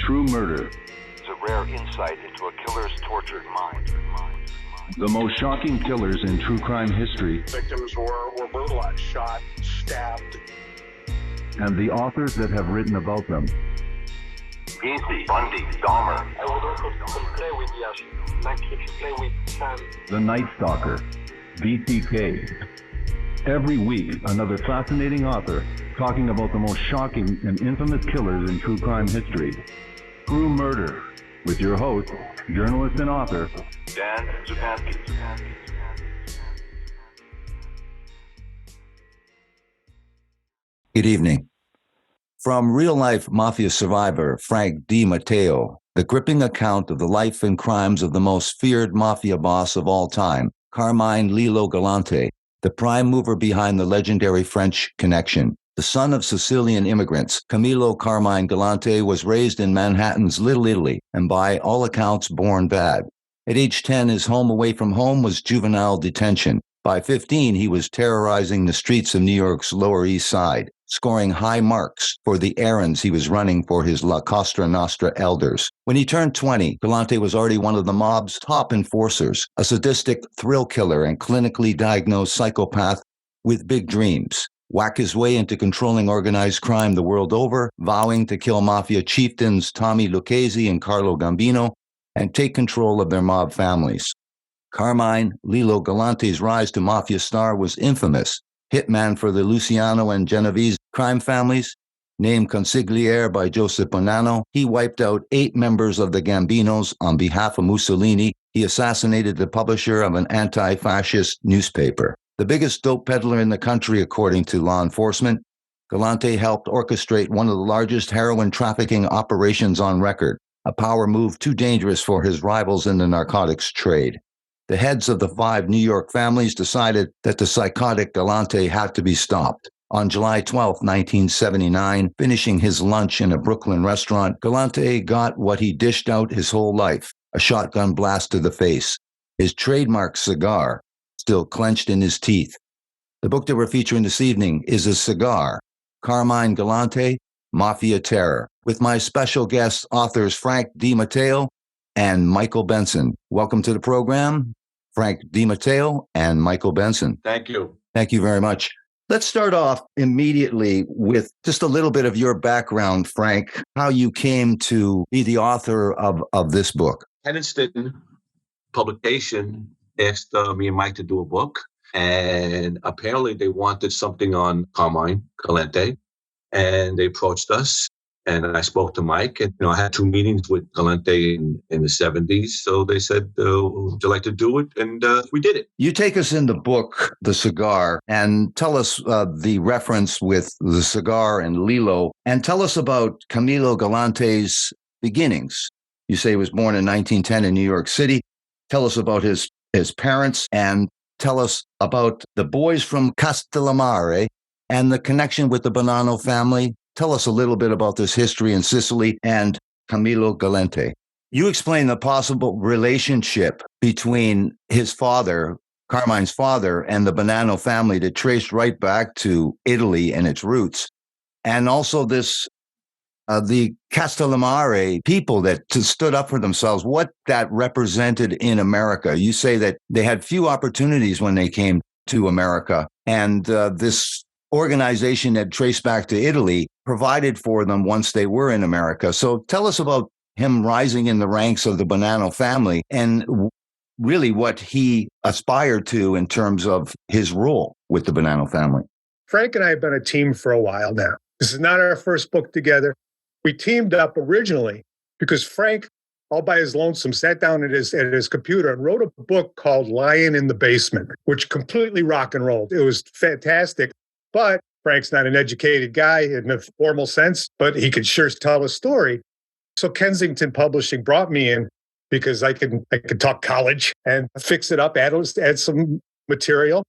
True Murder. It's a rare insight into a killer's tortured mind. The most shocking killers in true crime history. Victims were brutalized, shot, stabbed. And the authors that have written about them. Bundy, Dahmer. I would also play with Yash, like if you play with sand. The Night Stalker, BTK. Every week, another fascinating author talking about the most shocking and infamous killers in true crime history. True Murder, with your host, journalist and author, Dan Zupansky. Good evening. From real-life Mafia survivor Frank DiMatteo, the gripping account of the life and crimes of the most feared Mafia boss of all time, Carmine Galante, the prime mover behind the legendary French Connection. The son of Sicilian immigrants, Carmine Galante was raised in Manhattan's Little Italy and by all accounts born bad. At age 10, his home away from home was juvenile detention. By 15, he was terrorizing the streets of New York's Lower East Side, scoring high marks for the errands he was running for his La Cosa Nostra elders. When he turned 20, Galante was already one of the mob's top enforcers, a sadistic thrill killer and clinically diagnosed psychopath with big dreams. Whack his way into controlling organized crime the world over, vowing to kill Mafia chieftains Tommy Lucchese and Carlo Gambino and take control of their mob families. Carmine Galante's rise to Mafia star was infamous. Hitman for the Luciano and Genovese crime families, named consigliere by Joseph Bonanno, he wiped out 8 members of the Gambinos on behalf of Mussolini. He assassinated the publisher of an anti-fascist newspaper. The biggest dope peddler in the country, according to law enforcement, Galante helped orchestrate one of the largest heroin trafficking operations on record, a power move too dangerous for his rivals in the narcotics trade. The heads of the 5 New York families decided that the psychotic Galante had to be stopped. On July 12, 1979, finishing his lunch in a Brooklyn restaurant, Galante got what he dished out his whole life, a shotgun blast to the face. His trademark cigar, still clenched in his teeth. The book that we're featuring this evening is a cigar, Carmine Galante, Mafia Terror, with my special guest authors Frank DiMatteo and Michael Benson. Welcome to the program, Frank DiMatteo and Michael Benson. Thank you. Thank you very much. Let's start off immediately with just a little bit of your background, Frank, how you came to be the author of this book. Henniston Publication asked me and Mike to do a book, and apparently they wanted something on Carmine Galante, and they approached us. And I spoke to Mike, and I had 2 meetings with Galante in the 70s. So they said, would you like to do it? And we did it. You take us in the book, The Cigar, and tell us the reference with the cigar and Lilo, and tell us about Camilo Galante's beginnings. You say he was born in 1910 in New York City. Tell us about his parents, and tell us about the boys from Castellamare and the connection with the Bonanno family. Tell us a little bit about this history in Sicily and Camilo Galante. You explain the possible relationship between his father, Carmine's father, and the Bonanno family that traced right back to Italy and its roots. And also this, the Castellamare people that stood up for themselves, what that represented in America. You say that they had few opportunities when they came to America. And this organization that traced back to Italy provided for them once they were in America. So tell us about him rising in the ranks of the Bonanno family and really what he aspired to in terms of his role with the Bonanno family. Frank and I have been a team for a while now. This is not our first book together. We teamed up originally because Frank, all by his lonesome, sat down at his computer and wrote a book called Lion in the Basement, which completely rock and rolled. It was fantastic. But Frank's not an educated guy in a formal sense, but he could sure tell a story. So Kensington Publishing brought me in because I could talk college and fix it up, add some material.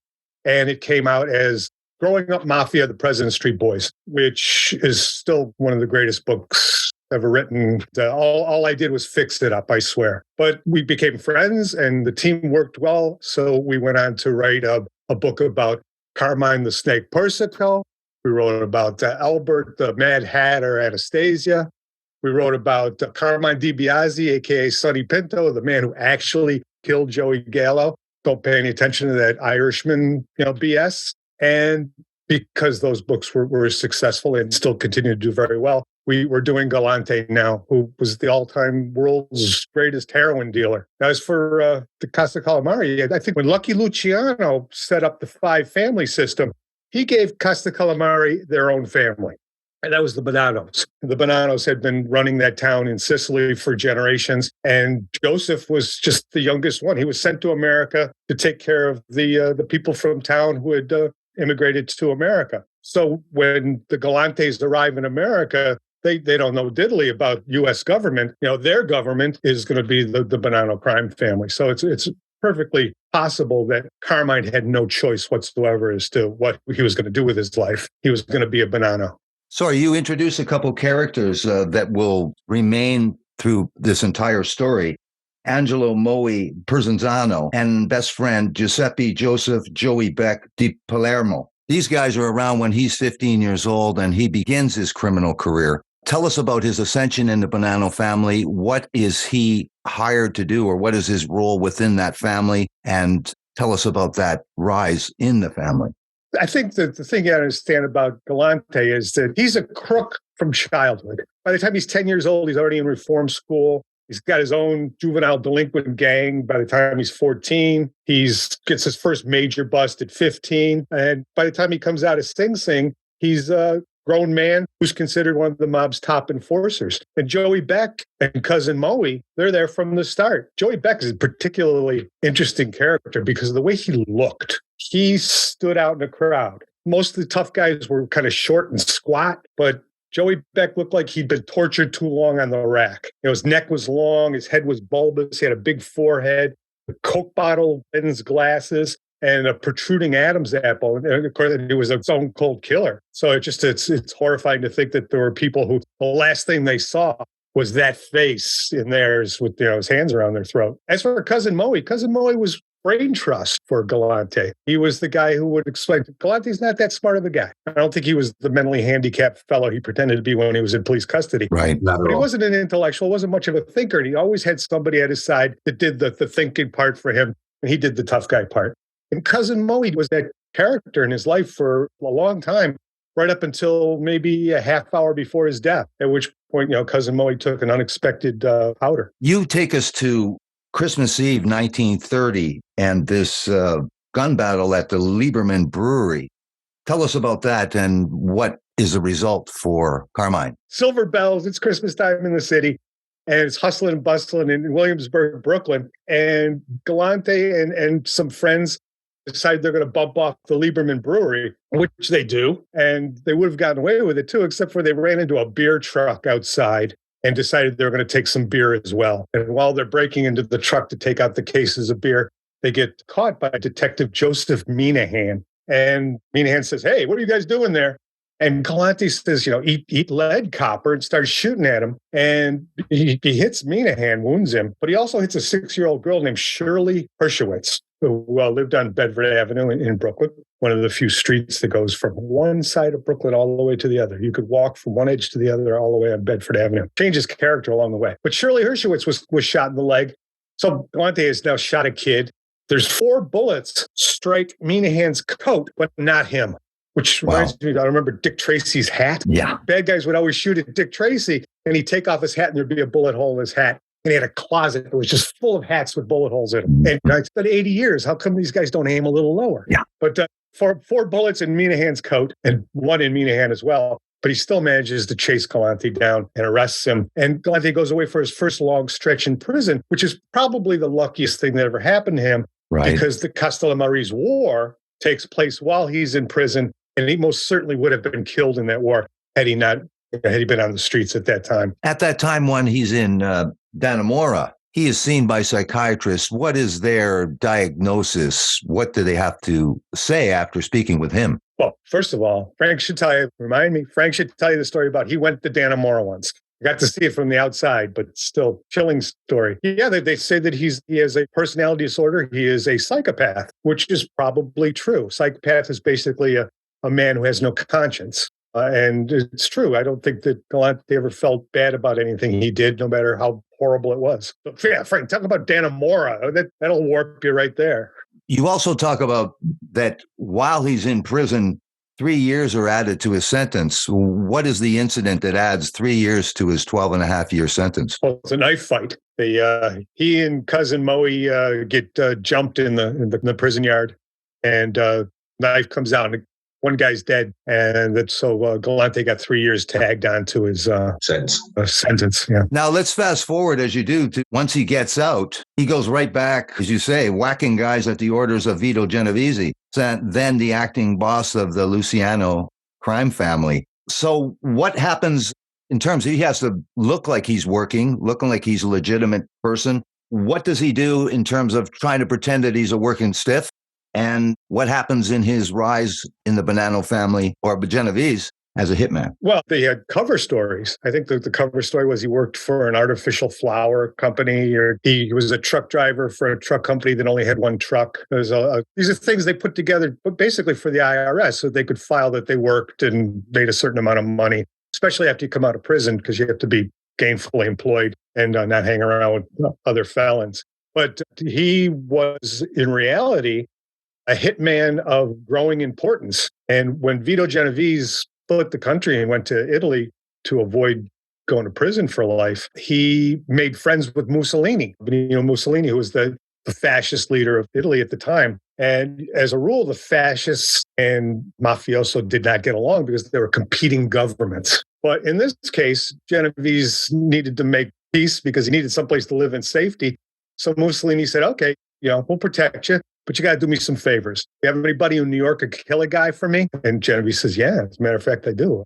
And it came out as Growing Up Mafia, The President Street Boys, which is still one of the greatest books ever written. All I did was fix it up, I swear. But we became friends and the team worked well. So we went on to write a book about Carmine the Snake Persico. We wrote about Albert the Mad Hatter Anastasia. We wrote about Carmine DiBiase, a.k.a. Sonny Pinto, the man who actually killed Joey Gallo. Don't pay any attention to that Irishman, BS. And because those books were successful and still continue to do very well, we're doing Galante now, who was the all-time world's greatest heroin dealer. As for the Casa Calamari, I think when Lucky Luciano set up the 5-family system, he gave Casa Calamari their own family. And that was the Bonanos. The Bonanos had been running that town in Sicily for generations. And Joseph was just the youngest one. He was sent to America to take care of the people from town who had immigrated to America. So when the Galantes arrive in America, they don't know diddly about U.S. government. Their government is going to be the Bonanno crime family. So it's perfectly possible that Carmine had no choice whatsoever as to what he was going to do with his life. He was going to be a Bonanno. Sorry, you introduce a couple characters that will remain through this entire story. Angelo Moe Perzanzano and best friend Giuseppe Joseph Joey Beck di Palermo. These guys are around when he's 15 years old and he begins his criminal career. Tell us about his ascension in the Bonanno family. What is he hired to do, or what is his role within that family? And tell us about that rise in the family. I think that the thing you understand about Galante is that he's a crook from childhood. By the time he's 10 years old, he's already in reform school. He's got his own juvenile delinquent gang. By the time he's 14, he gets his first major bust at 15. And by the time he comes out of Sing Sing, he's a grown man who's considered one of the mob's top enforcers. And Joey Beck and Cousin Moe, they're there from the start. Joey Beck is a particularly interesting character because of the way he looked. He stood out in a crowd. Most of the tough guys were kind of short and squat, but Joey Beck looked like he'd been tortured too long on the rack. His neck was long, his head was bulbous, he had a big forehead, a Coke bottle lens glasses, and a protruding Adam's apple. And of course, he was a stone cold killer. So it's horrifying to think that there were people who the last thing they saw was that face in theirs with his hands around their throat. As for Cousin Moe was brain trust for Galante. He was the guy who would explain, Galante's not that smart of a guy. I don't think he was the mentally handicapped fellow he pretended to be when he was in police custody. Right. But he wasn't an intellectual, wasn't much of a thinker. And he always had somebody at his side that did the thinking part for him, and he did the tough guy part. And Cousin Moe was that character in his life for a long time, right up until maybe a half hour before his death, at which point, Cousin Moe took an unexpected powder. You take us to Christmas Eve, 1930, and this gun battle at the Lieberman Brewery. Tell us about that and what is the result for Carmine. Silver bells, it's Christmas time in the city, and it's hustling and bustling in Williamsburg, Brooklyn. And Galante and some friends decide they're going to bump off the Lieberman Brewery, which they do. And they would have gotten away with it too, except for they ran into a beer truck outside and decided they were going to take some beer as well. And while they're breaking into the truck to take out the cases of beer, they get caught by Detective Joseph Minahan. And Minahan says, "Hey, what are you guys doing there?" And Galante says, eat lead, copper, and starts shooting at him. And he hits Minahan, wounds him. But he also hits a 6-year-old girl named Shirley Hershowitz, who lived on Bedford Avenue in Brooklyn, one of the few streets that goes from one side of Brooklyn all the way to the other. You could walk from one edge to the other all the way on Bedford Avenue. Changes character along the way. But Shirley Hershowitz was shot in the leg. So Galante has now shot a kid. There's 4 bullets strike Minahan's coat, but not him. Which reminds me, I remember Dick Tracy's hat. Yeah. Bad guys would always shoot at Dick Tracy, and he'd take off his hat, and there'd be a bullet hole in his hat. And he had a closet that was just full of hats with bullet holes in them. And it's been 80 years. How come these guys don't aim a little lower? Yeah. But 4 bullets in Minahan's coat, and 1 in Minahan as well. But he still manages to chase Galante down and arrests him. And Galante goes away for his first long stretch in prison, which is probably the luckiest thing that ever happened to him. Right. Because the Castellammare's War takes place while he's in prison. And he most certainly would have been killed in that war had he been on the streets at that time. At that time when he's in Dannemora, he is seen by psychiatrists. What is their diagnosis? What do they have to say after speaking with him? Well, first of all, Frank should tell you the story about he went to Dannemora once. I got to see it from the outside, but still chilling story. Yeah, they say that he has a personality disorder. He is a psychopath, which is probably true. Psychopath is basically a man who has no conscience. And it's true. I don't think that Galante ever felt bad about anything he did, no matter how horrible it was. But yeah, Frank, talk about Dan Amora. That'll warp you right there. You also talk about that while he's in prison, 3 years are added to his sentence. What is the incident that adds 3 years to his 12.5-year sentence? Well, it's a knife fight. He and cousin Moe get jumped in the prison yard, and knife comes out, and one guy's dead, and so Galante got 3 years tagged onto his sentence. Yeah. Now let's fast forward as you do to once he gets out, he goes right back, as you say, whacking guys at the orders of Vito Genovese, then the acting boss of the Luciano crime family. So what happens in terms of he has to look like he's working, looking like he's a legitimate person? What does he do in terms of trying to pretend that he's a working stiff? And what happens in his rise in the Bonanno family or Genovese as a hitman? Well, they had cover stories. I think the cover story was he worked for an artificial flower company, or he was a truck driver for a truck company that only had one truck. These are things they put together, but basically for the IRS, so they could file that they worked and made a certain amount of money, especially after you come out of prison, because you have to be gainfully employed and not hang around with other felons. But he was, in reality, a hitman of growing importance. And when Vito Genovese split the country and went to Italy to avoid going to prison for life, he made friends with Mussolini. Mussolini, who was the fascist leader of Italy at the time. And as a rule, the fascists and mafioso did not get along because they were competing governments. But in this case, Genovese needed to make peace because he needed someplace to live in safety. So Mussolini said, okay, we'll protect you, but you got to do me some favors. You have anybody in New York who could kill a guy for me? And Genovese says, yeah, as a matter of fact, I do.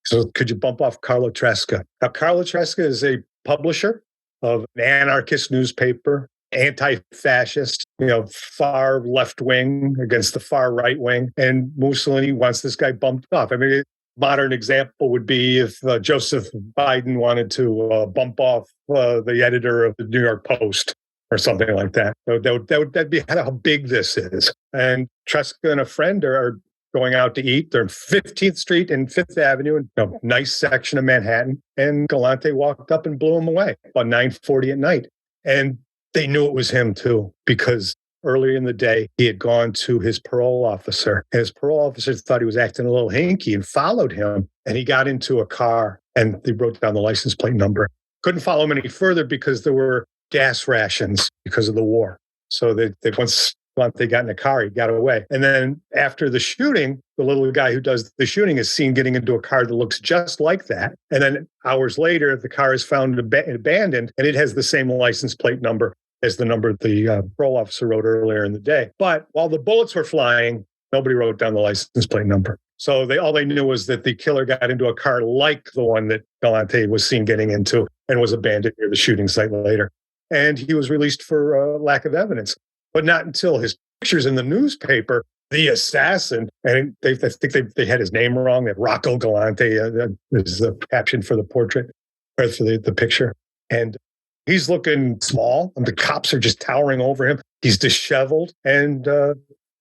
So could you bump off Carlo Tresca? Now, Carlo Tresca is a publisher of an anarchist newspaper, anti-fascist, far left-wing against the far right-wing. And Mussolini wants this guy bumped off. I mean, a modern example would be if Joseph Biden wanted to bump off the editor of the New York Post or something like that. That'd be how big this is. And Tresca and a friend are going out to eat. They're in 15th Street and 5th Avenue, a nice section of Manhattan. And Galante walked up and blew him away about 9:40 at night. And they knew it was him too, because earlier in the day, he had gone to his parole officer. And his parole officer thought he was acting a little hinky and followed him. And he got into a car and they wrote down the license plate number. Couldn't follow him any further because there were gas rations because of the war. So they once they got in the car, he got away. And then after the shooting, the little guy who does the shooting is seen getting into a car that looks just like that. And then hours later, the car is found abandoned, and it has the same license plate number as the number the parole officer wrote earlier in the day. But while the bullets were flying, nobody wrote down the license plate number. So all they knew was that the killer got into a car like the one that Galante was seen getting into and was abandoned near the shooting site later. And he was released for lack of evidence. But not until his pictures in the newspaper, the assassin, and I think they had his name wrong, that Rocco Galante is the caption for the portrait, or for the picture. And he's looking small, and the cops are just towering over him. He's disheveled, and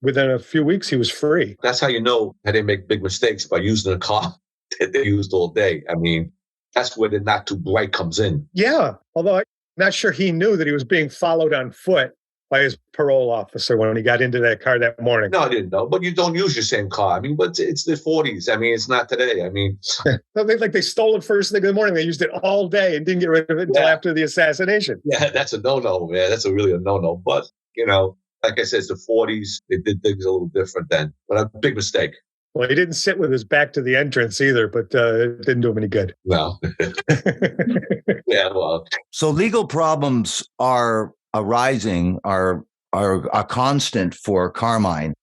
within a few weeks, he was free. That's how you know how they make big mistakes, by using a car that they used all day. I mean, that's where the not too bright comes in. Yeah, although I'm not sure he knew that he was being followed on foot by his parole officer when he got into that car that morning. No, I didn't know. But you don't use your same car. I mean, but it's the 40s. I mean, it's not today. I mean, they stole it first thing in the morning. They used it all day and didn't get rid of it until after the assassination. Yeah, that's a no-no, man. That's really a no-no. But, like I said, it's the 40s. They did things a little different then. But a big mistake. Well, he didn't sit with his back to the entrance either, but it didn't do him any good. No. Yeah, well. So legal problems are arising, are a constant for Carmine.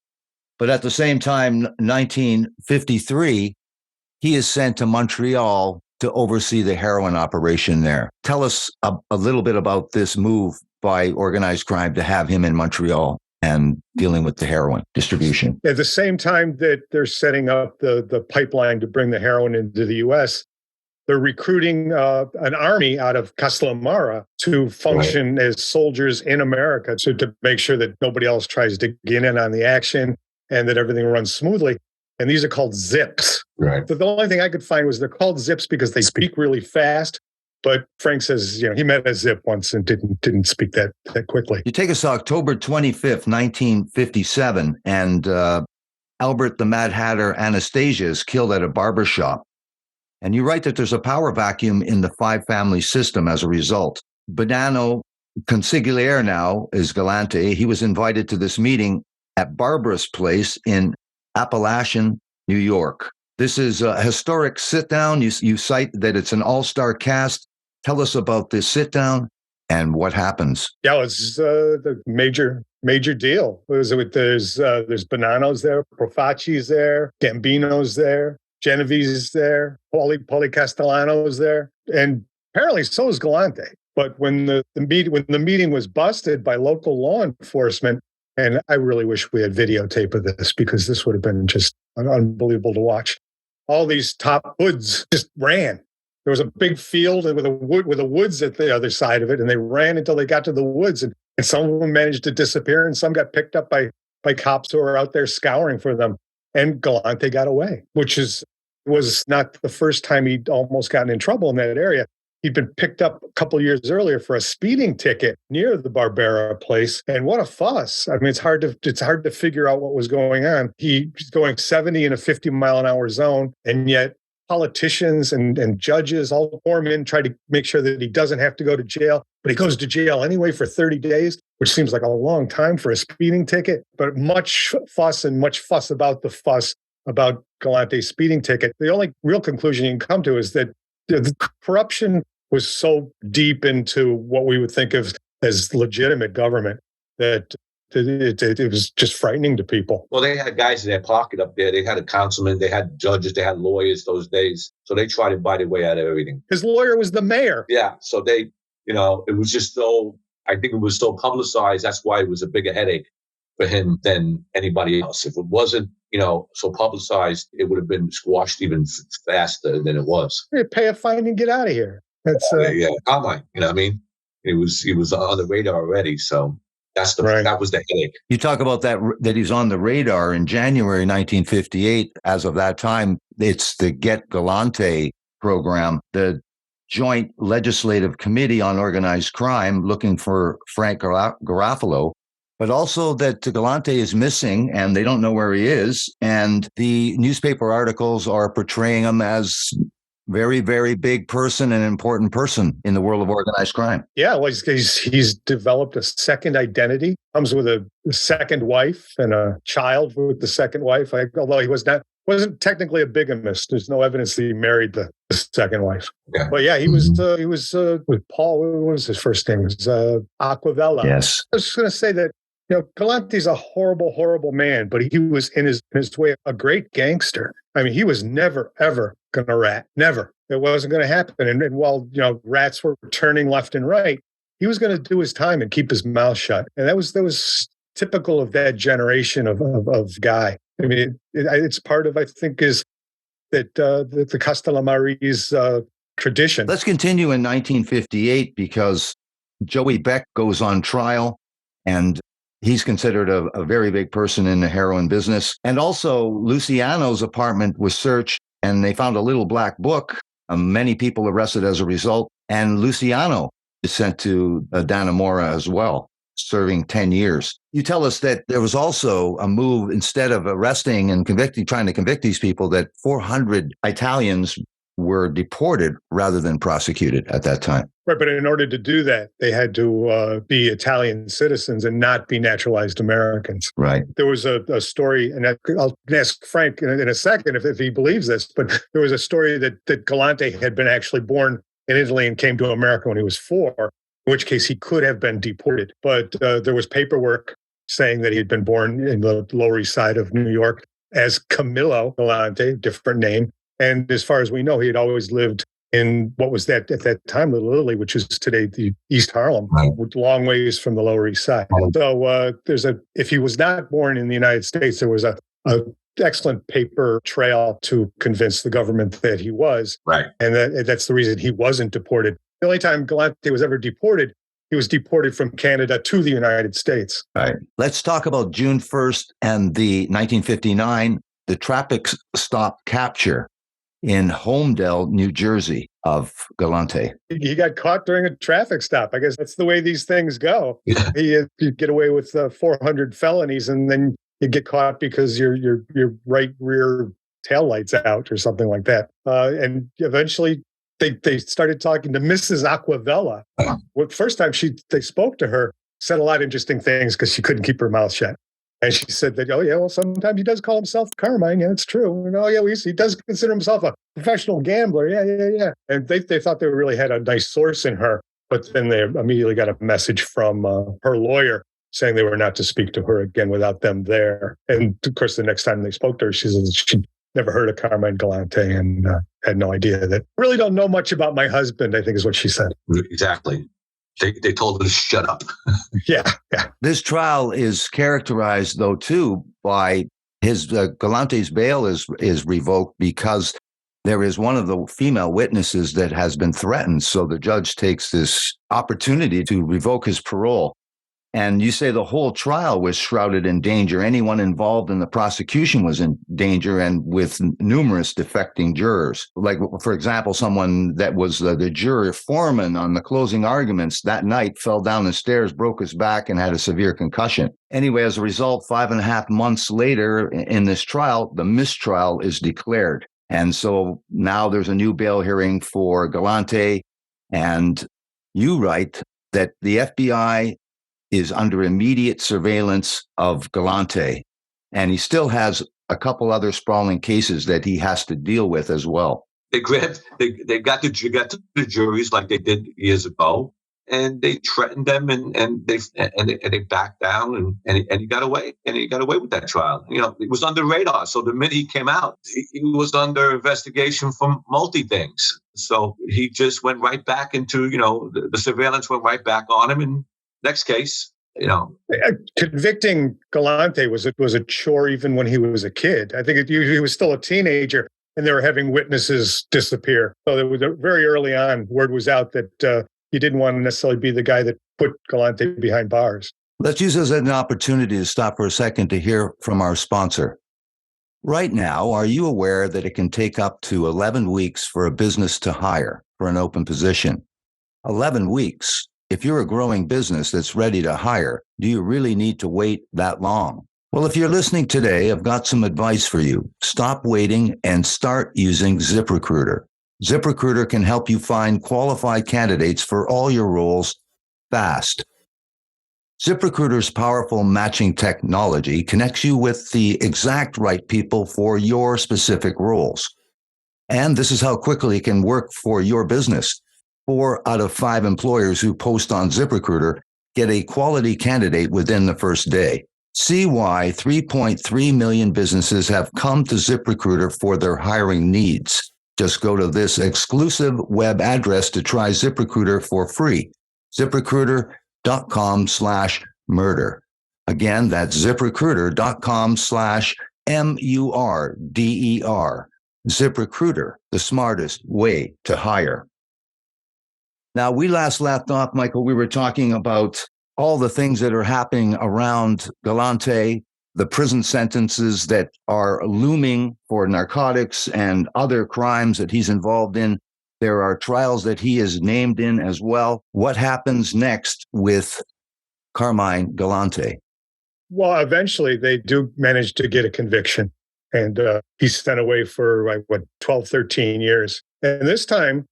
But at the same time, 1953, he is sent to Montreal to oversee the heroin operation there. Tell us a little bit about this move by organized crime to have him in Montreal and dealing with the heroin distribution. At the same time that they're setting up the pipeline to bring the heroin into the U.S., they're recruiting an army out of Castellamare to function as soldiers in America, to make sure that nobody else tries to get in on the action and that everything runs smoothly. And these are called zips. Right. The only thing I could find was they're called zips because they speak really fast. But Frank says, he met a zip once and didn't speak that quickly. You take us to October 25th, 1957, and Albert the Mad Hatter Anastasia is killed at a barber shop. And you write that there's a power vacuum in the five-family system as a result. Bonanno Consigliere now is Galante. He was invited to this meeting at Barbara's place in Appalachian, New York. This is a historic sit-down. You cite that it's an all-star cast. Tell us about this sit-down and what happens. Yeah, it's the major deal. There's Bonanno's there, Profaci's there, Gambino's there, Geneviese's there, Paulie Castellano's there, and apparently so is Galante. But when the meeting was busted by local law enforcement, and I really wish we had videotape of this because this would have been just unbelievable to watch. All these top hoods just ran. There was a big field with the woods at the other side of it, and they ran until they got to the woods, and some of them managed to disappear, and some got picked up by cops who were out there scouring for them. And Galante got away, which was not the first time he'd almost gotten in trouble in that area. He'd been picked up a couple years earlier for a speeding ticket near the Barbera place. And what a fuss. I mean, it's hard to figure out what was going on. He's going 70 in a 50-mile-an-hour zone, and yet politicians and judges all form in, try to make sure that he doesn't have to go to jail. But he goes to jail anyway for 30 days, which seems like a long time for a speeding ticket. But much fuss about the fuss about Galante's speeding ticket. The only real conclusion you can come to is that the corruption was so deep into what we would think of as legitimate government that it was just frightening to people. Well, they had guys in their pocket up there. They had a councilman, they had judges, they had lawyers those days. So they tried to buy their way out of everything. His lawyer was the mayor. Yeah. So they, it was just I think it was so publicized. That's why it was a bigger headache for him than anybody else. If it wasn't, so publicized, it would have been squashed even faster than it was. You pay a fine and get out of here. That's yeah, Carmine. I mean, he was on the radar already. So that was the headache. You talk about that he's on the radar in January 1958. As of that time, it's the Get Galante program, the Joint Legislative Committee on Organized Crime, looking for Frank Garofalo. But also that Galante is missing and they don't know where he is. And the newspaper articles are portraying him as very, very big person, an important person in the world of organized crime. Yeah, well, he's developed a second identity, comes with a second wife and a child with the second wife, although he wasn't technically a bigamist. There's no evidence that he married the second wife. Yeah. But yeah, he was with Paul. What was his first name? It was Aquavella. Yes. I was just going to say that Galante's a horrible, horrible man, but he was in his way a great gangster. I mean, he was never, ever going to rat. Never. It wasn't going to happen. And while, rats were turning left and right, he was going to do his time and keep his mouth shut. And that was typical of that generation of guy. I mean, it's part of, I think, is that the Castellamari's tradition. Let's continue in 1958 because Joey Beck goes on trial and he's considered a very big person in the heroin business. And also, Luciano's apartment was searched, and they found a little black book. Many people arrested as a result. And Luciano is sent to Dannemora as well, serving 10 years. You tell us that there was also a move, instead of arresting and trying to convict these people, that 400 Italians were deported rather than prosecuted at that time. Right, but in order to do that, they had to be Italian citizens and not be naturalized Americans. Right. There was a story, and I'll ask Frank in a second if he believes this, but there was a story that Galante had been actually born in Italy and came to America when he was 4, in which case he could have been deported. But there was paperwork saying that he had been born in the Lower East Side of New York as Camillo Galante, different name. And as far as we know, he had always lived in what was that at that time, Little Italy, which is today the East Harlem, long ways from the Lower East Side. So if he was not born in the United States, there was a excellent paper trail to convince the government that he was. Right. And that's the reason he wasn't deported. The only time Galante was ever deported, he was deported from Canada to the United States. All right. Let's talk about June 1st and the 1959, the traffic stop capture. in Homedale, New Jersey, of Galante. He got caught during a traffic stop. I guess that's the way these things go. Yeah. You get away with 400 felonies, and then you get caught because your right rear taillight's out or something like that. And eventually, they started talking to Mrs. Aquavella. Well, first time they spoke to her, said a lot of interesting things because she couldn't keep her mouth shut. And she said that, oh, yeah, well, sometimes he does call himself Carmine. Yeah, it's true. And, oh, yeah, he does consider himself a professional gambler. Yeah. And they thought they really had a nice source in her. But then they immediately got a message from her lawyer saying they were not to speak to her again without them there. And, of course, the next time they spoke to her, she said she'd never heard of Carmine Galante and had no idea that. Really don't know much about my husband, I think is what she said. Exactly. They told her to shut up. Yeah. This trial is characterized, though, too, by his Galante's bail is revoked because there is one of the female witnesses that has been threatened. So the judge takes this opportunity to revoke his parole. And you say the whole trial was shrouded in danger. Anyone involved in the prosecution was in danger, and with numerous defecting jurors. Like, for example, someone that was the juror foreman on the closing arguments that night fell down the stairs, broke his back, and had a severe concussion. Anyway, as a result, 5.5 months later in this trial, the mistrial is declared. And so now there's a new bail hearing for Galante. And you write that the FBI is under immediate surveillance of Galante, and he still has a couple other sprawling cases that he has to deal with as well. They got the juries like they did years ago, and they threatened them, and they backed down, and he got away, with that trial. You know, it was under radar. So the minute he came out, he was under investigation for multi things. So he just went right back into, the surveillance went right back on him, and next case, convicting Galante was a chore even when he was a kid. I think he was still a teenager, and they were having witnesses disappear. So there was very early on, word was out that he didn't want to necessarily be the guy that put Galante behind bars. Let's use this as an opportunity to stop for a second to hear from our sponsor. Right now, are you aware that it can take up to 11 weeks for a business to hire for an open position? 11 weeks. If you're a growing business that's ready to hire, do you really need to wait that long? Well, if you're listening today, I've got some advice for you. Stop waiting and start using ZipRecruiter. ZipRecruiter can help you find qualified candidates for all your roles fast. ZipRecruiter's powerful matching technology connects you with the exact right people for your specific roles. And this is how quickly it can work for your business. 4 out of 5 employers who post on ZipRecruiter get a quality candidate within the first day. See why 3.3 million businesses have come to ZipRecruiter for their hiring needs. Just go to this exclusive web address to try ZipRecruiter for free. ZipRecruiter.com/murder. Again, that's ZipRecruiter.com/MURDER. ZipRecruiter, the smartest way to hire. Now, we last left off, Michael, we were talking about all the things that are happening around Galante, the prison sentences that are looming for narcotics and other crimes that he's involved in. There are trials that he is named in as well. What happens next with Carmine Galante? Well, eventually they do manage to get a conviction, and he's sent away for 12, 13 years. And this time,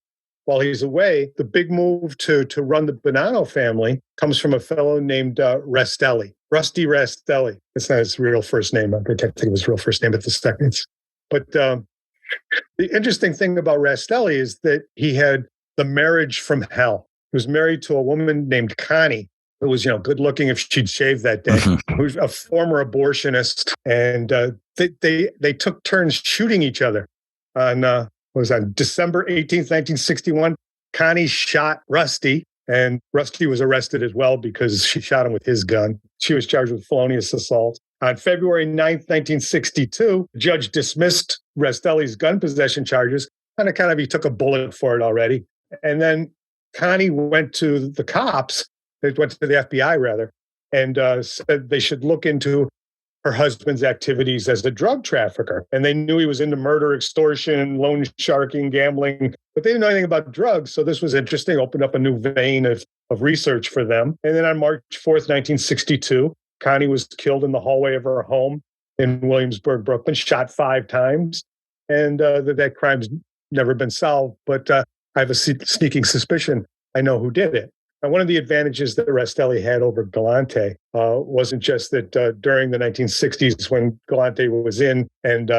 while he's away, the big move to run the Bonanno family comes from a fellow named Rusty Rastelli. It's not his real first name. I can't think of his real first name at this second. But the interesting thing about Rastelli is that he had the marriage from hell. He was married to a woman named Connie, who was, good looking if she'd shaved that day, who was a former abortionist. And they took turns shooting each other on December 18th, 1961, Connie shot Rusty, and Rusty was arrested as well because she shot him with his gun. She was charged with felonious assault. On February 9th, 1962, the judge dismissed Rastelli's gun possession charges, and he took a bullet for it already. And then Connie went to the cops, they went to the FBI rather, and said they should look into her husband's activities as a drug trafficker. And they knew he was into murder, extortion, loan sharking, gambling, but they didn't know anything about drugs. So this was interesting, opened up a new vein of research for them. And then on March 4th, 1962, Connie was killed in the hallway of her home in Williamsburg, Brooklyn, shot 5 times. And that crime's never been solved. But I have a sneaking suspicion I know who did it. Now, one of the advantages that Rastelli had over Galante wasn't just that during the 1960s when Galante was in and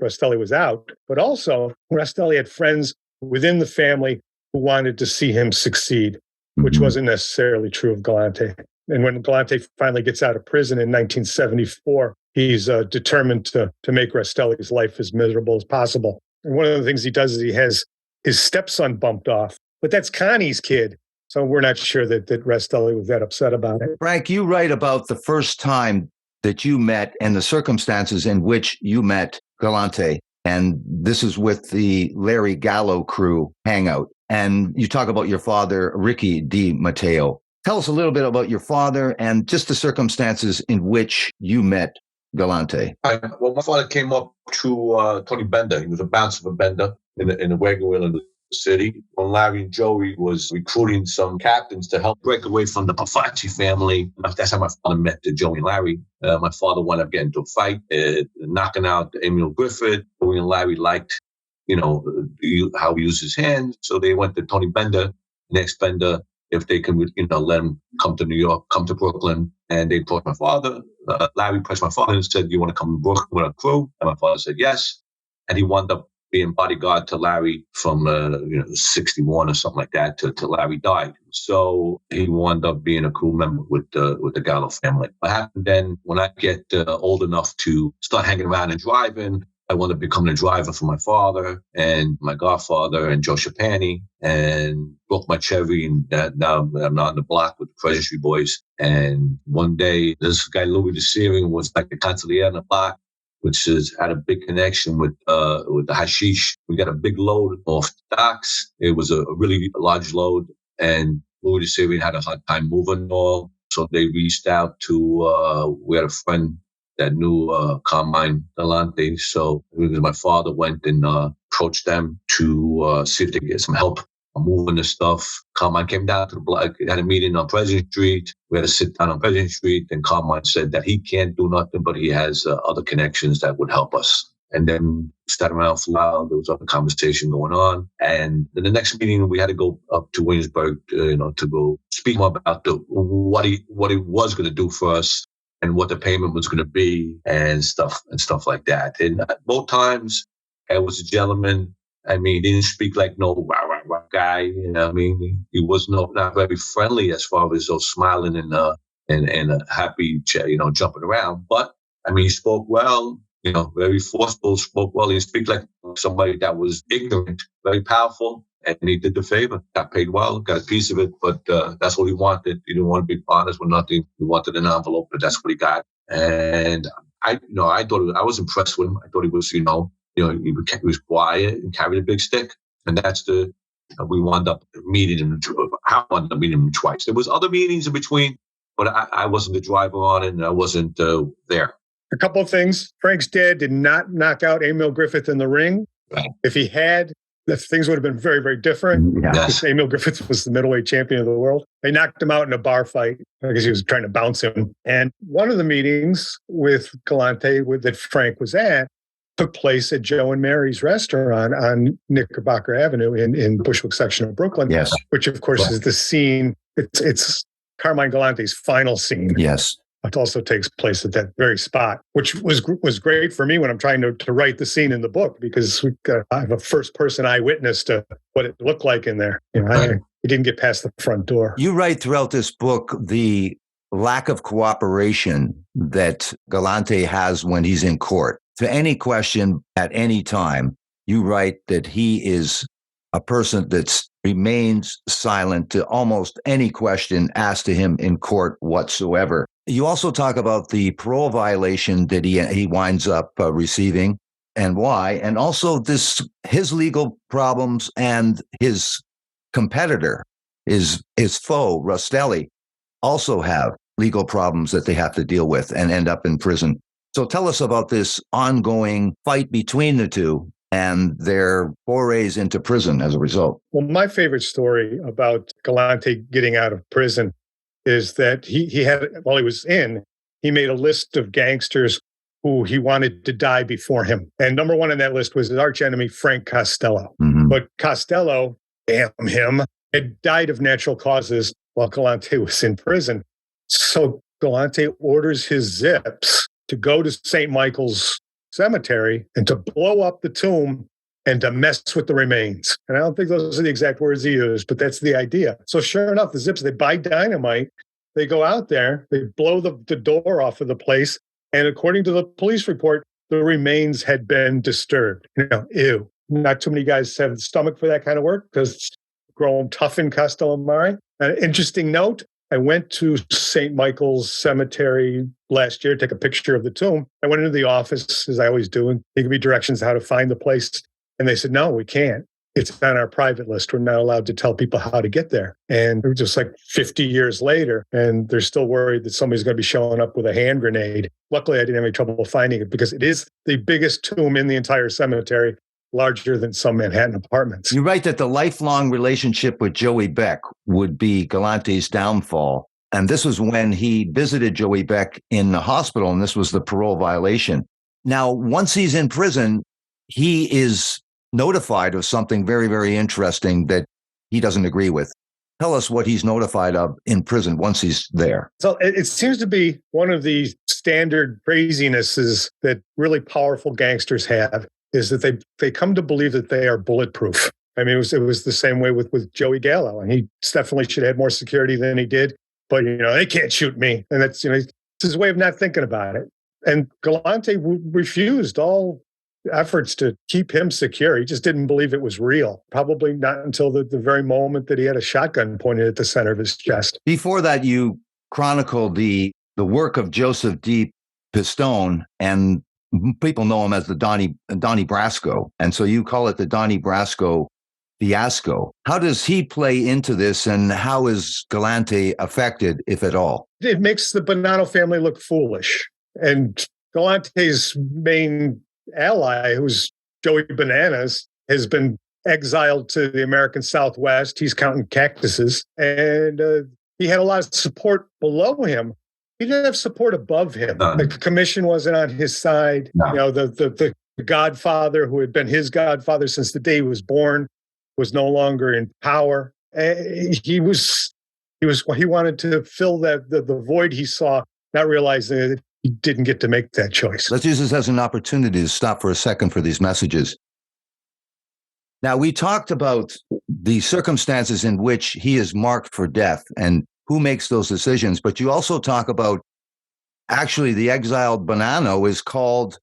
Rastelli was out, but also Rastelli had friends within the family who wanted to see him succeed, which wasn't necessarily true of Galante. And when Galante finally gets out of prison in 1974, he's determined to make Rastelli's life as miserable as possible. And one of the things he does is he has his stepson bumped off, but that's Connie's kid. So we're not sure that Rastelli was that upset about it. Frank, you write about the first time that you met and the circumstances in which you met Galante. And this is with the Larry Gallo crew hangout. And you talk about your father, Ricky Di Matteo. Tell us a little bit about your father and just the circumstances in which you met Galante. Well, my father came up to Tony Bender. He was a bouncer for Bender in the wagon wheel in the city. When Larry and Joey was recruiting some captains to help break away from the Pafacci family, that's how my father met Joey and Larry. My father wound up getting into a fight, knocking out Emil Griffith. Joey and Larry liked, how he used his hands. So they went to Tony Bender, next Bender, if they can, let him come to New York, come to Brooklyn. And they approached my father. Larry approached my father and said, "You want to come to Brooklyn with our crew?" And my father said yes. And he wound up being bodyguard to Larry from 61 or something like that till Larry died. So he wound up being a crew member with the Gallo family. What happened then, when I get old enough to start hanging around and driving, I wound up becoming a driver for my father and my godfather and Joe Schapani, and broke my Chevy. And now I'm not on the block with the Treasury boys. And one day, this guy Louis DeSeering was like a consigliere on the block, which had a big connection with the hashish. We got a big load off the docks. It was a really large load, and Louis DeSeering had a hard time moving all. So they reached out to, we had a friend that knew Carmine Galante. So my father went and approached them to see if they could get some help moving the stuff. Carmine came down to the block, had a meeting on President Street. We had to sit down on President Street, and Carmine said that he can't do nothing, but he has other connections that would help us. And then started around for a while. There was other conversation going on. And then the next meeting, we had to go up to Williamsburg, to go speak more about what he was going to do for us and what the payment was going to be and stuff like that. And both times, I was a gentleman. I mean, he didn't speak like no rah guy. He was not very friendly as far as those smiling and happy, jumping around. But he spoke well. Very forceful, spoke well. He speak like somebody that was ignorant, very powerful, and he did the favor. Got paid well, got a piece of it, but that's what he wanted. He didn't want to be partners with nothing. He wanted an envelope, but that's what he got. And I thought I was impressed with him. I thought he was, he was quiet and carried a big stick, and that's we wound up meeting him. I wound up meeting him twice. There was other meetings in between, but I wasn't the driver on it, and I wasn't there. A couple of things. Frank's dad did not knock out Emil Griffith in the ring. Right. If he had, things would have been very, very different. Yes. Emil Griffith was the middleweight champion of the world. They knocked him out in a bar fight because he was trying to bounce him. And one of the meetings with Galante that Frank was at took place at Joe and Mary's restaurant on Knickerbocker Avenue in Bushwick section of Brooklyn. Yes. Which, of course, is the scene. It's Carmine Galante's final scene. Yes. It also takes place at that very spot, which was great for me when I'm trying to write the scene in the book, because I have a first-person eyewitness to what it looked like in there. He didn't get past the front door. You write throughout this book the lack of cooperation that Galante has when he's in court. To any question at any time, you write that he is a person that remains silent to almost any question asked to him in court whatsoever. You also talk about the parole violation that he winds up receiving and why, and also his legal problems and his competitor, his foe, Rastelli, also have. legal problems that they have to deal with and end up in prison. So tell us about this ongoing fight between the two and their forays into prison as a result. Well, my favorite story about Galante getting out of prison is that he had, while he was in, he made a list of gangsters who he wanted to die before him. And number one on that list was his archenemy, Frank Costello. Mm-hmm. But Costello, damn him, had died of natural causes while Galante was in prison. So Galante orders his Zips to go to St. Michael's Cemetery and to blow up the tomb and to mess with the remains. And I don't think those are the exact words he used, but that's the idea. So sure enough, the Zips, they buy dynamite, they go out there, they blow the door off of the place, and according to the police report, the remains had been disturbed. Ew. Not too many guys have the stomach for that kind of work because it's grown tough in Castellamare. An interesting note, I went to St. Michael's Cemetery last year to take a picture of the tomb. I went into the office, as I always do, and they gave me directions how to find the place. And they said, no, we can't. It's on our private list. We're not allowed to tell people how to get there. And we're just like 50 years later, and they're still worried that somebody's going to be showing up with a hand grenade. Luckily, I didn't have any trouble finding it because it is the biggest tomb in the entire cemetery, larger than some Manhattan apartments. You write that the lifelong relationship with Joey Beck would be Galante's downfall. And this was when he visited Joey Beck in the hospital, and this was the parole violation. Now, once he's in prison, he is notified of something very, very interesting that he doesn't agree with. Tell us what he's notified of in prison once he's there. So it seems to be one of the standard crazinesses that really powerful gangsters have, is that they come to believe that they are bulletproof. I mean, it was the same way with Joey Gallo, and he definitely should have had more security than he did. But, they can't shoot me. And that's, it's his way of not thinking about it. And Galante refused all efforts to keep him secure. He just didn't believe it was real. Probably not until the very moment that he had a shotgun pointed at the center of his chest. Before that, you chronicled the work of Joseph D. Pistone, and people know him as the Donnie Brasco. And so you call it the Donnie Brasco fiasco. How does he play into this, and how is Galante affected, if at all? It makes the Bonanno family look foolish. And Galante's main ally, who's Joey Bananas, has been exiled to the American Southwest. He's counting cactuses. And he had a lot of support below him. He didn't have support above him. The commission wasn't on his side. No. The Godfather, who had been his godfather since the day he was born, was no longer in power. He wanted to fill the void he saw, not realizing that he didn't get to make that choice. Let's use this as an opportunity to stop for a second for these messages. Now, we talked about the circumstances in which he is marked for death and who makes those decisions, but you also talk about actually the exiled Bonanno is called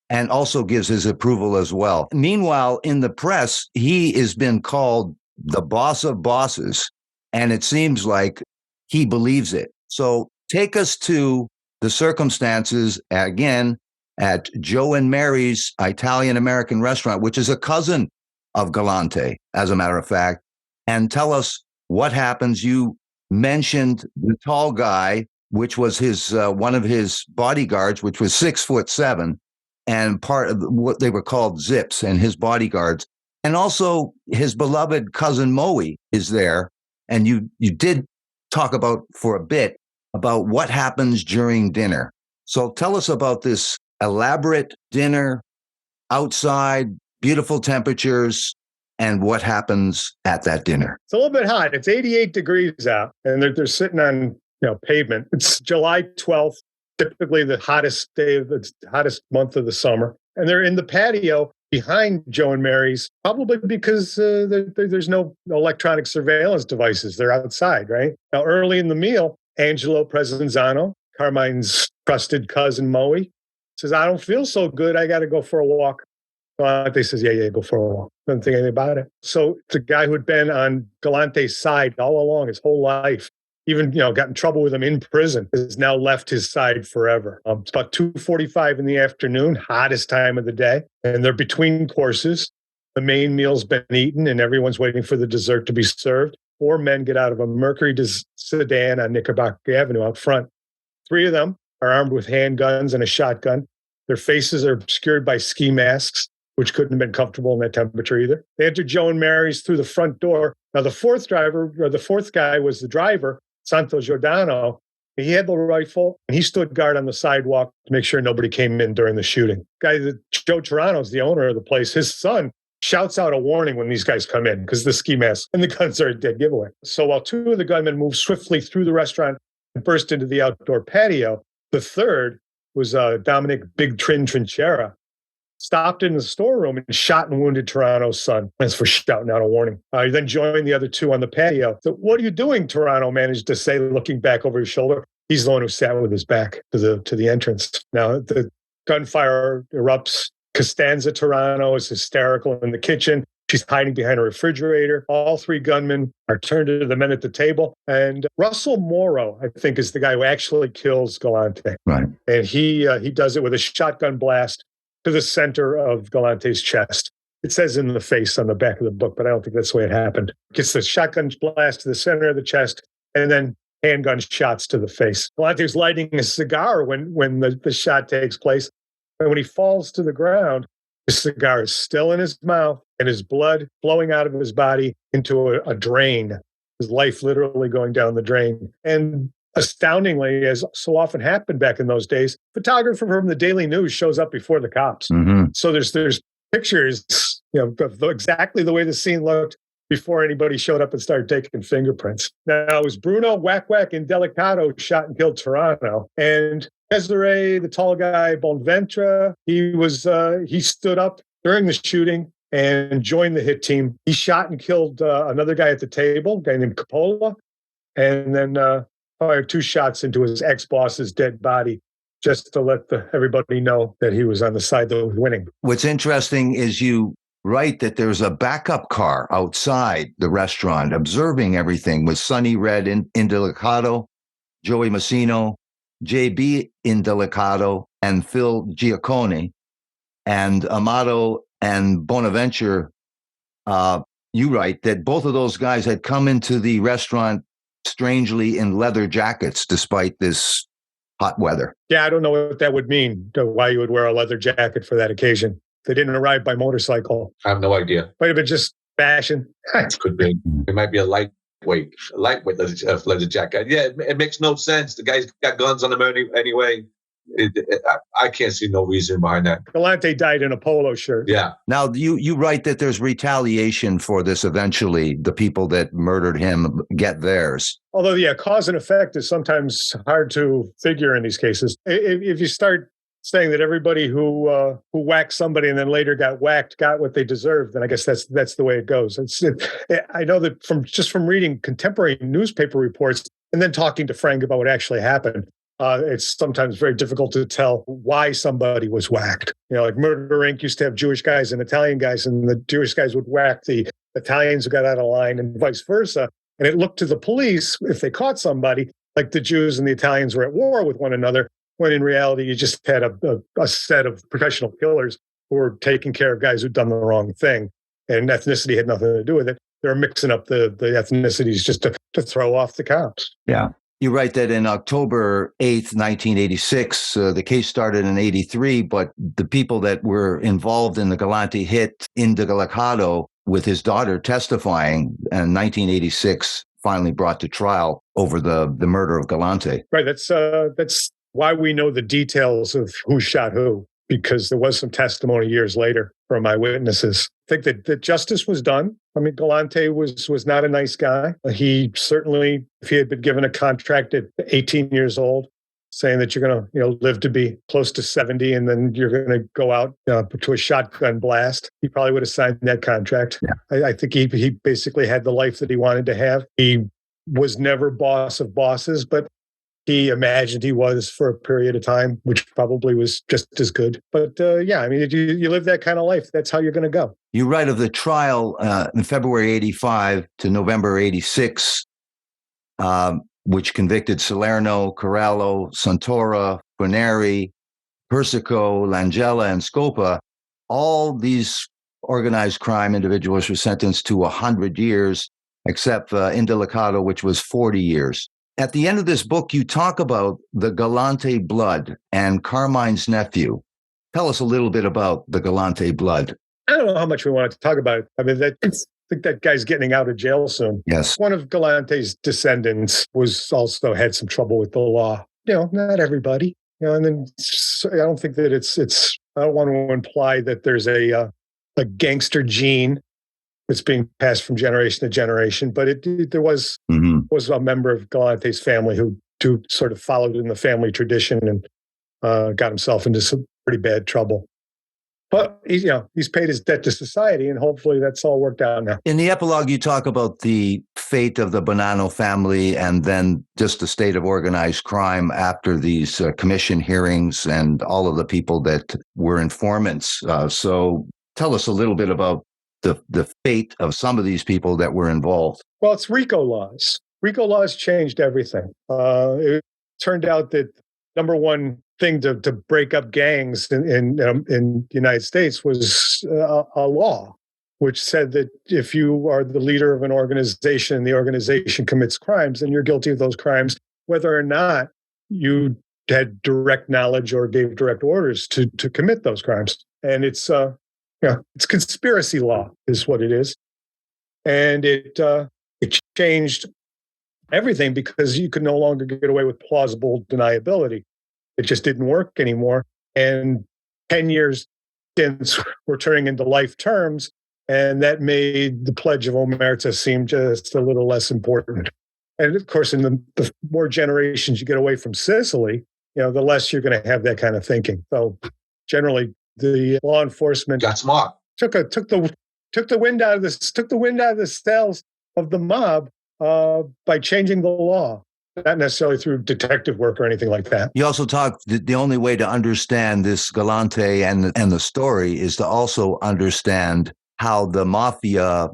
and also gives his approval as well. Meanwhile, in the press, he has been called the boss of bosses, and it seems like he believes it. So take us to the circumstances, again, at Joe and Mary's Italian-American restaurant, which is a cousin of Galante, as a matter of fact, and tell us what happens. You mentioned the tall guy, which was his one of his bodyguards, which was 6'7", and part of what they were called Zips and his bodyguards. And also his beloved cousin Moe is there. And you did talk about for a bit about what happens during dinner. So tell us about this elaborate dinner outside, beautiful temperatures, and what happens at that dinner. It's a little bit hot. It's 88 degrees out, and they're sitting on pavement. It's July 12th, typically the hottest month of the summer. And they're in the patio behind Joe and Mary's, probably because there's no electronic surveillance devices. They're outside, right? Now, early in the meal, Angelo Presenzano, Carmine's trusted cousin Moe, says, I don't feel so good. I got to go for a walk. Galante says, yeah, go for a walk. Doesn't think anything about it. So the guy who'd been on Galante's side all along his whole life, even, got in trouble with him in prison, has now left his side forever. It's about 2:45 in the afternoon, hottest time of the day. And they're between courses. The main meal's been eaten and everyone's waiting for the dessert to be served. 4 men get out of a Mercury sedan on Knickerbocker Avenue out front. Three of them are armed with handguns and a shotgun. Their faces are obscured by ski masks, which couldn't have been comfortable in that temperature either. They entered Joe and Mary's through the front door. Now, the fourth guy was the driver, Santo Giordano. He had the rifle, and he stood guard on the sidewalk to make sure nobody came in during the shooting. Joe Toronto's the owner of the place. His son shouts out a warning when these guys come in because the ski mask and the guns are a dead giveaway. So while two of the gunmen moved swiftly through the restaurant and burst into the outdoor patio, the third was Dominic Big Trinchera, stopped in the storeroom and shot and wounded Toronto's son. That's for shouting out a warning. He then joined the other two on the patio. So, "What are you doing?" Toronto managed to say, looking back over his shoulder. He's the one who sat with his back to the entrance. Now, the gunfire erupts. Costanza Toronto is hysterical in the kitchen. She's hiding behind a refrigerator. All three gunmen are turned to the men at the table. And Russell Morrow, I think, is the guy who actually kills Galante. Right. And he does it with a shotgun blast to the center of Galante's chest. It says in the face on the back of the book, but I don't think that's the way it happened. Gets the shotgun blast to the center of the chest, and then handgun shots to the face. Galante was lighting a cigar when the shot takes place. And when he falls to the ground, the cigar is still in his mouth and his blood flowing out of his body into a drain. His life literally going down the drain. And astoundingly, as so often happened back in those days, photographer from the Daily News shows up before the cops. Mm-hmm. So there's pictures, of exactly the way the scene looked before anybody showed up and started taking fingerprints. Now, it was Bruno Whack Whack Indelicato shot and killed Toronto. And Cesare, the tall guy, Bonventre, he stood up during the shooting and joined the hit team. He shot and killed another guy at the table, a guy named Coppola, and then fired two shots into his ex-boss's dead body just to let everybody know that he was on the side that was winning. What's interesting is you write that there's a backup car outside the restaurant observing everything with Sonny Red Indelicato, Joey Massino, J.B. Indelicato, and Phil Giaccone, and Amato and Bonaventure. You write that both of those guys had come into the restaurant strangely in leather jackets despite this hot weather. Yeah, I don't know what that would mean, why you would wear a leather jacket for that occasion. They didn't arrive by motorcycle. I have no idea. Might have been just fashion. Could be. It might be a lightweight leather jacket. Yeah, it makes no sense. The guy's got guns on him anyway. I can't see no reason behind that. Galante died in a polo shirt. Yeah. Now, you write that there's retaliation for this eventually. The people that murdered him get theirs. Although, yeah, cause and effect is sometimes hard to figure in these cases. If you start saying that everybody who whacked somebody and then later got whacked got what they deserved, then I guess that's the way it goes. I know that from reading contemporary newspaper reports and then talking to Frank about what actually happened, it's sometimes very difficult to tell why somebody was whacked. Like Murder Inc. used to have Jewish guys and Italian guys, and the Jewish guys would whack the Italians who got out of line and vice versa. And it looked to the police, if they caught somebody, like the Jews and the Italians were at war with one another, when in reality, you just had a set of professional killers who were taking care of guys who'd done the wrong thing. And ethnicity had nothing to do with it. They were mixing up the ethnicities just to throw off the cops. Yeah. You write that in October 8th, 1986, the case started in 83, but the people that were involved in the Galante hit Indelicato with his daughter testifying in 1986 finally brought to trial over the murder of Galante. Right. That's why we know the details of who shot who, because there was some testimony years later from eyewitnesses. I think that justice was done. I mean, Galante was not a nice guy. He certainly, if he had been given a contract at 18 years old, saying that you're going to live to be close to 70 and then you're going to go out to a shotgun blast, he probably would have signed that contract. Yeah. I think he basically had the life that he wanted to have. He was never boss of bosses, but he imagined he was for a period of time, which probably was just as good. But yeah, I mean, you live that kind of life, that's how you're going to go. You write of the trial in February 85 to November 86, which convicted Salerno, Corallo, Santora, Guarneri, Persico, Langella, and Scopa. All these organized crime individuals were sentenced to 100 years, except Indelicato, which was 40 years. At the end of this book, you talk about the Galante blood and Carmine's nephew. Tell us a little bit about the Galante blood. I don't know how much we want to talk about it. I mean, I think that guy's getting out of jail soon. Yes. One of Galante's descendants also had some trouble with the law. Not everybody. And then I don't think that it's. I don't want to imply that there's a gangster gene that's being passed from generation to generation, but there was a member of Galante's family who sort of followed in the family tradition and got himself into some pretty bad trouble. But he's paid his debt to society, and hopefully that's all worked out now. In the epilogue, you talk about the fate of the Bonanno family and then just the state of organized crime after these commission hearings and all of the people that were informants. So tell us a little bit about the fate of some of these people that were involved. Well, it's RICO laws. RICO laws changed everything. It turned out that number one thing to break up gangs in the United States was a law, which said that if you are the leader of an organization and the organization commits crimes, then you're guilty of those crimes, whether or not you had direct knowledge or gave direct orders to commit those crimes. And it's conspiracy law is what it is. And it changed everything because you could no longer get away with plausible deniability. It just didn't work anymore. And 10 years since we're turning into life terms, and that made the Pledge of Omerta seem just a little less important. And of course, in the more generations you get away from Sicily, the less you're going to have that kind of thinking. So generally, the law enforcement got smart. Took the wind out of the sails of the mob by changing the law. Not necessarily through detective work or anything like that. You also talk the only way to understand this Galante and the story is to also understand how the Mafia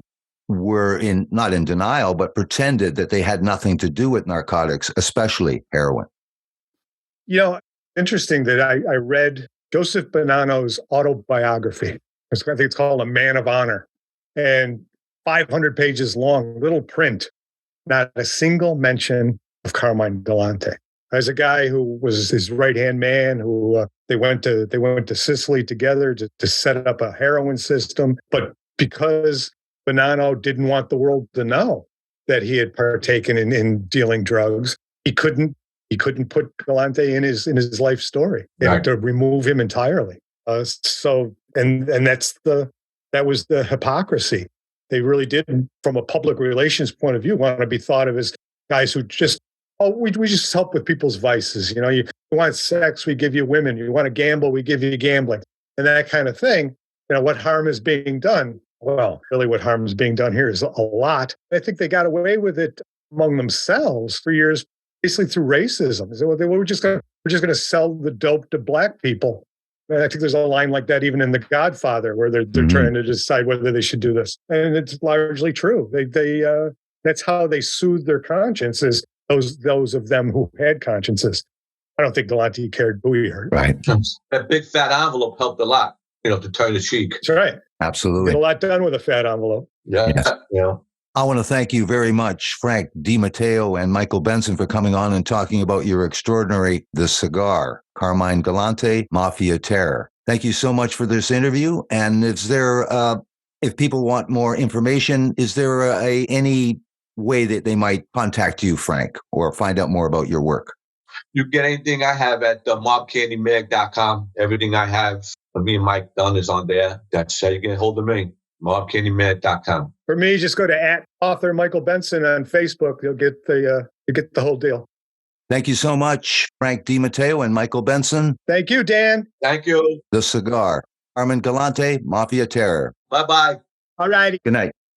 were not in denial, but pretended that they had nothing to do with narcotics, especially heroin. Interesting that I read Joseph Bonanno's autobiography. I think it's called A Man of Honor, and 500 pages long, little print, not a single mention of Carmine Galante. As a guy who was his right-hand man, who they went to Sicily together to set up a heroin system. But because Bonanno didn't want the world to know that he had partaken in dealing drugs, he couldn't put Galante in his life story. They had to remove him entirely. So that was the hypocrisy. They really did, from a public relations point of view, want to be thought of as guys who just, we just help with people's vices. You want sex, we give you women. You want to gamble, we give you gambling, and that kind of thing. What harm is being done? Well, really what harm is being done here is a lot. I think they got away with it among themselves for years, basically through racism. So we're just going to sell the dope to black people. And I think there's a line like that even in The Godfather, where they're trying to decide whether they should do this, and it's largely true. They that's how they soothe their consciences. Those of them who had consciences. I don't think Galante cared who he hurt. Right. That big fat envelope helped a lot, to turn the cheek. That's right. Absolutely. Get a lot done with a fat envelope. Yeah. Yes. Yeah. I want to thank you very much, Frank DiMatteo and Michael Benson, for coming on and talking about your extraordinary The Cigar, Carmine Galante, Mafia Terror. Thank you so much for this interview. And if people want more information, is there any way that they might contact you, Frank, or find out more about your work? You get anything I have at mobcandymag.com. Everything I have, me and Mike done is on there. That's how you get a hold of me. mobcandymag.com. For me, just go to @author Michael Benson on Facebook. You'll get the whole deal. Thank you so much, Frank DiMatteo and Michael Benson. Thank you, Dan. Thank you. The Cigar, Carmine Galante, Mafia Terror. Bye-bye. All righty. Good night.